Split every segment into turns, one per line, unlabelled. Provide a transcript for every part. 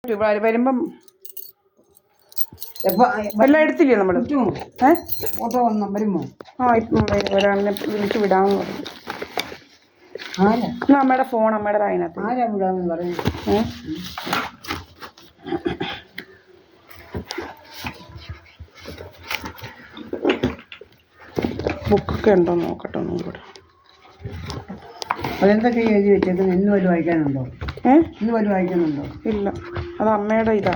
വരുമ്പം എല്ലാം എടുത്തില്ലേ നമ്മൾ?
ഫോട്ടോ വരുമോ?
ആ ഇപ്പം ഒരാളിനെ വിളിച്ച് വിടാമെന്ന് പറഞ്ഞു. അമ്മയുടെ ഫോൺ അമ്മയുടെ അതിനകത്ത്.
ആരാ വിടാമെന്ന് പറയുന്നത്?
ബുക്കൊക്കെ ഉണ്ടോ നോക്കട്ടെ ഒന്നും കൂടെ.
അതെന്തൊക്കെ എഴുതി വെച്ചേക്കുന്നത്? ഇന്ന് വല്ലതും വായിക്കാനുണ്ടോ? ഇന്ന് വല്ലതും വായിക്കാനുണ്ടോ?
ഇല്ല, അത് അമ്മയുടെ ഇതാ.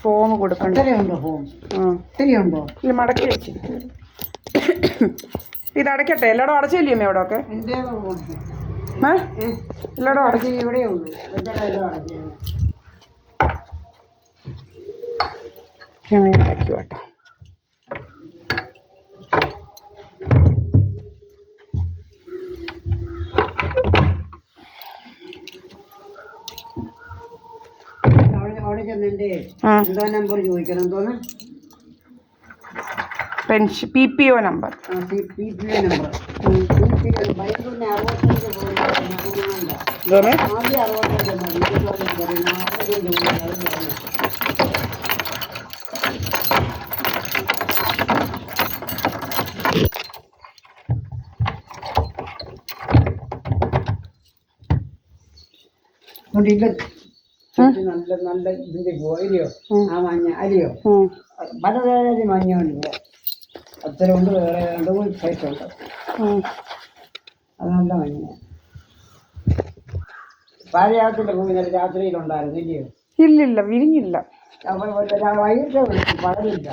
ഫോം കൊടുക്കണ്ട.
ഇത്രയുണ്ടോ ഫോം? ഇത്രയുണ്ടോ?
ഇല്ല, മടക്കി വെച്ച്. ഇത് അടയ്ക്കട്ടെ. എല്ലായിടും അടച്ചില്ലേ അമ്മ? അവിടെ ഒക്കെ എല്ലായിടും അടച്ച്.
ഇവിടെ ഉള്ളൂ.
അടയ്ക്കും കേട്ടോ.
അവിടെ ചെന്നെ എന്തോ നമ്പർ ചോദിക്കണം. എന്തോന്ന്?
Pension PPO number.
PPO number. ബൈബിളിന് 65 നല്ല നല്ല ഇതിന്റെ അരിയോ? ആ മഞ്ഞ അരിയോ? പലതരം മഞ്ഞുണ്ട്. അത്തരമുണ്ട്. വേറെ 2-3 സൈസുണ്ട്. അത് നല്ല മഞ്ഞ. പാലയാത്തിന്റെ ഭൂമി ഇന്നലെ രാത്രിയിലുണ്ടായിരുന്നു ഇല്ലയോ?
ഇല്ലില്ല, വിരിഞ്ഞില്ല.
വൈകിട്ട് പകലില്ല.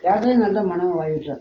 രാത്രി നല്ല മണം വൈകിട്ട്.